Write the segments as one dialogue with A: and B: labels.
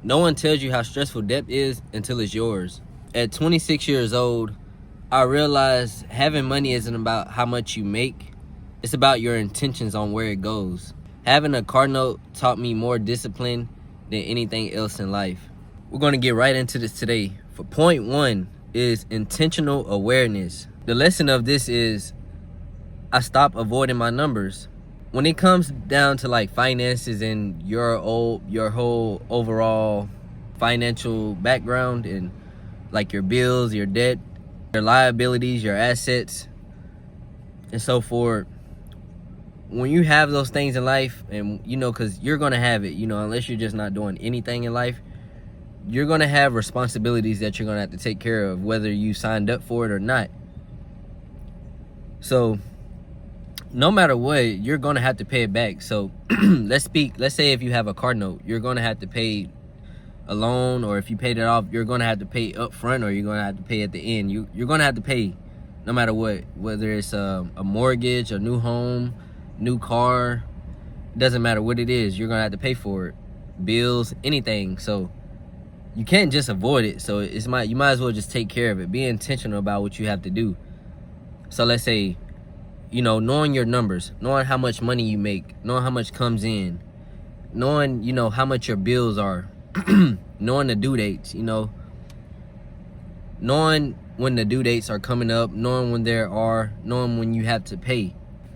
A: No one tells you how stressful debt is until it's yours. At 26 years old, I realized having money isn't about how much you make, it's about your intentions on where it goes. Having a car note taught me more discipline than anything else in life. We're going to get right into this today. For point one is intentional awareness. The lesson of this is I stop avoiding my numbers. When it comes down to like finances and your whole overall financial background and like your bills, your debt, your liabilities, your assets, and so forth, when you have those things in life, and because you're gonna have it, unless you're just not doing anything in life, you're gonna have responsibilities that you're gonna have to take care of, whether you signed up for it or not. So no matter what, you're gonna have to pay it back. So let's say if you have a car note, you're gonna have to pay a loan, or if you paid it off, you're gonna have to pay up front, or you're gonna have to pay at the end. You're gonna have to pay no matter what, whether it's a mortgage, a new home, new car. It doesn't matter what it is, you're gonna have to pay for it. Bills, anything. So you can't just avoid it. So you might as well just take care of it. Be intentional about what you have to do. So let's say, knowing your numbers, knowing how much money you make, knowing how much comes in, knowing, how much your bills are, knowing the due dates, knowing when the due dates are coming up, knowing when you have to pay.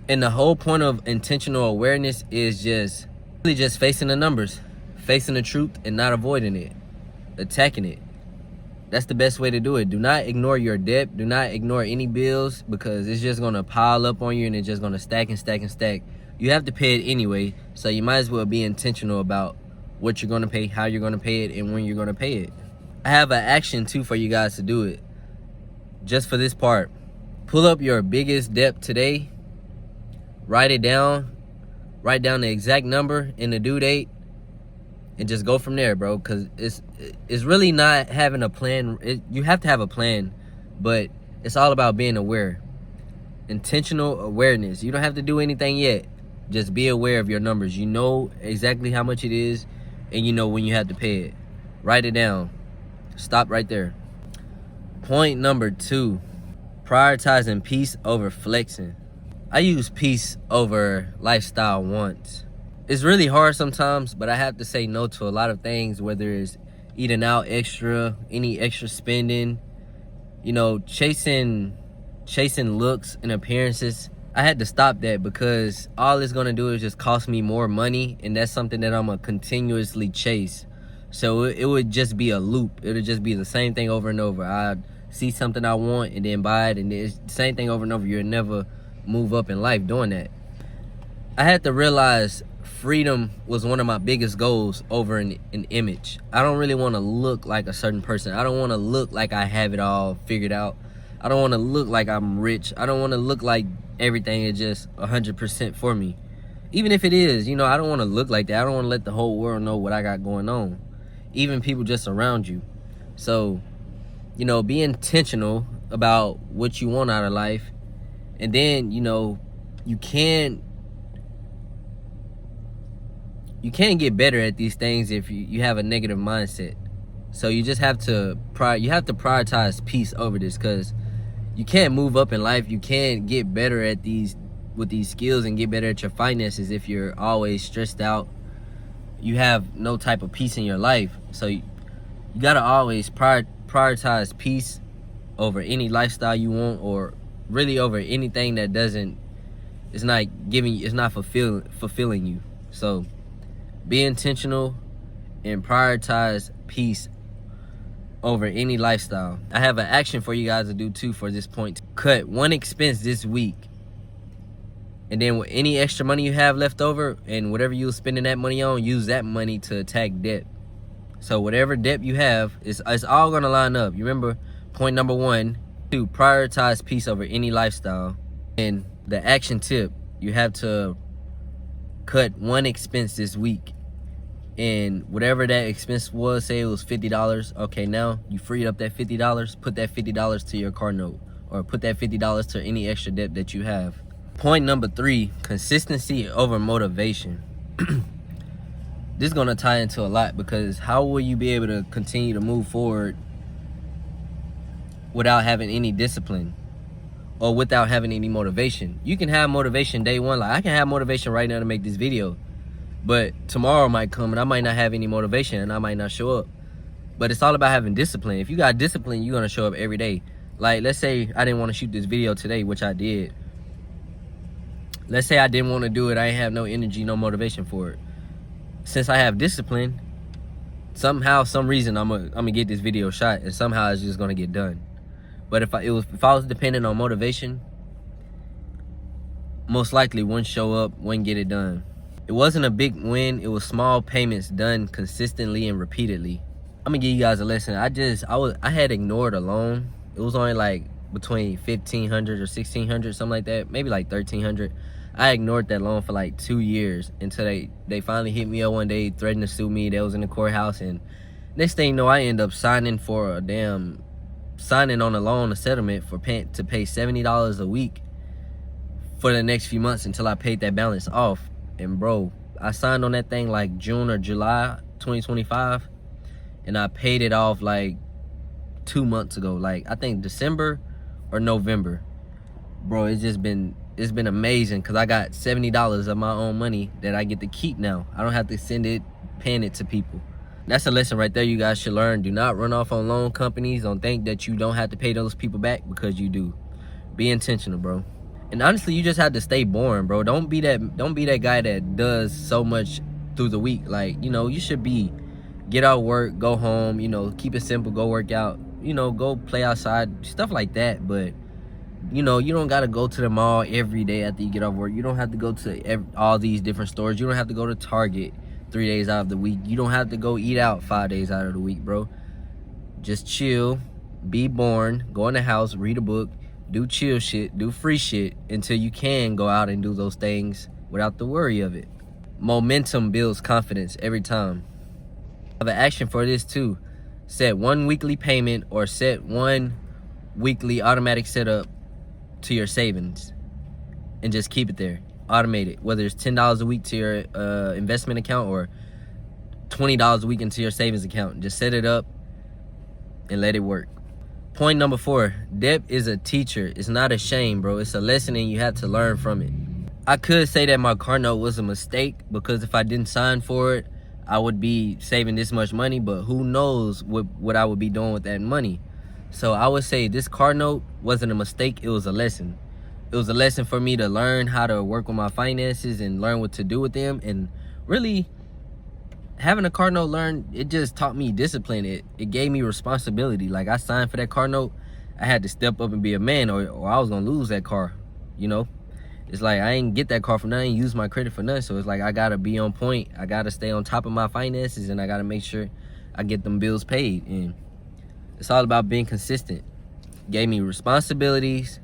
A: And the whole point of intentional awareness is just facing the numbers, facing the truth and not avoiding it, attacking it. That's the best way to do it. Do not ignore your debt. Do not ignore any bills, because it's just going to pile up on you and it's just going to stack and stack and stack. You have to pay it anyway, so you might as well be intentional about what you're going to pay, how you're going to pay it, and when you're going to pay it. I have an action too for you guys to do it. Just for this part, pull up your biggest debt today, write it down, write down the exact number and the due date, and just go from there, bro. Because it's really not having a plan. You have to have a plan, but it's all about being aware. Intentional awareness. You don't have to do anything yet. Just be aware of your numbers. You know exactly how much it is, and you know when you have to pay it. Write it down. Stop right there. Point number two, prioritizing peace over flexing. I use peace over lifestyle wants. It's really hard sometimes, but I have to say no to a lot of things, whether it's eating out extra, any extra spending, chasing looks and appearances. I had to stop that, because all it's gonna do is just cost me more money, and that's something that I'm gonna continuously chase. So it would just be a loop. It would just be the same thing over and over. I'd see something I want and then buy it, and it's the same thing over and over. You'll never move up in life doing that. I had to realize freedom was one of my biggest goals over an image. I don't really want to look like a certain person. I don't want to look like I have it all figured out. I don't want to look like I'm rich. I don't want to look like everything is just 100% for me. Even if it is, I don't want to look like that. I don't want to let the whole world know what I got going on. Even people just around you. So, be intentional about what you want out of life. And then, you can get better at these things if you have a negative mindset. So you just have to prioritize peace over this, because you can't move up in life. You can't get better at with these skills and get better at your finances if you're always stressed out. You have no type of peace in your life. So you gotta always prioritize peace over any lifestyle you want, or really over anything that it's not fulfilling you. So be intentional and prioritize peace over any lifestyle. I have an action for you guys to do too for this point. Cut one expense this week, and then with any extra money you have left over and whatever you're spending that money on, use that money to attack debt. So whatever debt you have, it's all gonna line up. You remember point number one, to prioritize peace over any lifestyle. And the action tip, you have to cut one expense this week, and whatever that expense was, say it was $50. Okay, now you freed up that $50. Put that $50 to your car note, or put that $50 to any extra debt that you have. Point number three, consistency over motivation. this is gonna tie into a lot, because how will you be able to continue to move forward without having any discipline or without having any motivation? You can have motivation day one. Like, I can have motivation right now to make this video, but tomorrow might come and I might not have any motivation and I might not show up. But it's all about having discipline. If you got discipline, you're gonna show up every day. Like, let's say I didn't want to shoot this video today, which I did. Let's say I didn't want to do it. I didn't have no energy, no motivation for it. Since I have discipline, somehow, some reason, I'm gonna get this video shot, and somehow it's just gonna get done. But if I was dependent on motivation, most likely wouldn't show up, wouldn't get it done. It wasn't a big win. It was small payments done consistently and repeatedly. I'm gonna give you guys a lesson. I had ignored a loan. It was only like between $1,500 or $1,600, something like that, maybe like $1,300. I ignored that loan for like 2 years until they finally hit me up one day, threatened to sue me. They was in the courthouse, and next thing you know, I end up signing on a loan, a settlement to pay $70 a week for the next few months until I paid that balance off. And bro, I signed on that thing like June or July 2025, and I paid it off like 2 months ago, like I think December or November. Bro, it's been amazing, because I got $70 of my own money that I get to keep now. I don't have to paying it to people. That's a lesson right there you guys should learn. Do not run off on loan companies. Don't think that you don't have to pay those people back, because you do. Be intentional, bro. And honestly, you just have to stay boring, bro. Don't be that guy that does so much through the week. Like, you should get out of work, go home, keep it simple, go work out, go play outside, stuff like that. But you don't got to go to the mall every day after you get off work. You don't have to go to all these different stores. You don't have to go to Target 3 days out of the week. You don't have to go eat out 5 days out of the week, bro. Just chill, be bored, go in the house, read a book, do chill shit, do free shit until you can go out and do those things without the worry of it. Momentum builds confidence every time. I have an action for this too. Set one weekly payment or set one weekly automatic setup to your savings and just keep it there. Automate it, whether it's $10 a week to your investment account or $20 a week into your savings account. Just set it up and let it work. Point number 4, debt is a teacher. It's not a shame, bro. It's a lesson and you have to learn from it. I could say that my car note was a mistake, because if I didn't sign for it, I would be saving this much money, but who knows what I would be doing with that money. So I would say this car note wasn't a mistake, it was a lesson. It was a lesson for me to learn how to work with my finances and learn what to do with them. And really, having a car note it just taught me discipline. It gave me responsibility. Like, I signed for that car note, I had to step up and be a man, or I was gonna lose that car. It's like I ain't get that car for nothing, use my credit for nothing. So it's like I gotta be on point. I gotta stay on top of my finances, and I gotta make sure I get them bills paid. And it's all about being consistent. Gave me responsibilities,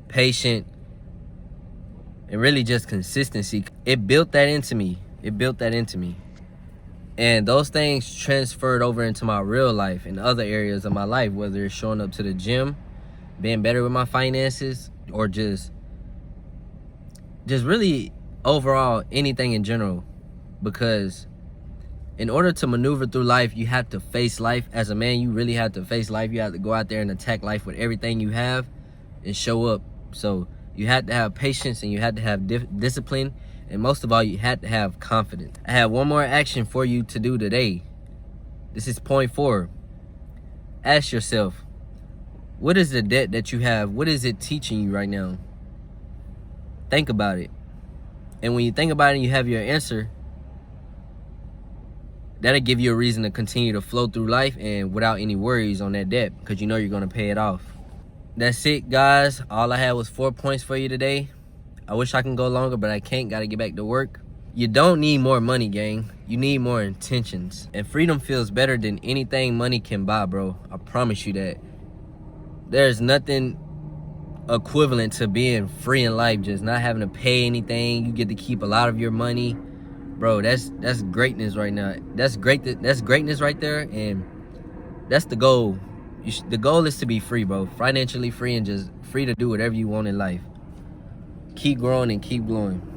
A: patient, and really just consistency. It built that into me. And those things transferred over into my real life and other areas of my life, whether it's showing up to the gym, being better with my finances, or just really overall anything in general. Because in order to maneuver through life, you have to face life. As a man, you really have to face life. You have to go out there and attack life with everything you have and show up. So you had to have patience, and you had to have discipline, and most of all, you had to have confidence. I have one more action for you to do today. This is point 4. Ask yourself, what is the debt that you have? What is it teaching you right now? Think about it. And when you think about it and you have your answer, that'll give you a reason to continue to flow through life and without any worries on that debt, because you know you're going to pay it off. That's it, guys. All I had was 4 points for you today. I wish I can go longer, but I can't. Got to get back to work. You don't need more money, gang. You need more intentions. And freedom feels better than anything money can buy, bro. I promise you that. There's nothing equivalent to being free in life, just not having to pay anything. You get to keep a lot of your money. Bro, that's greatness right now. That's greatness right there, and that's the goal. The goal is to be free, bro. Financially free, and just free to do whatever you want in life. Keep growing and keep glowing.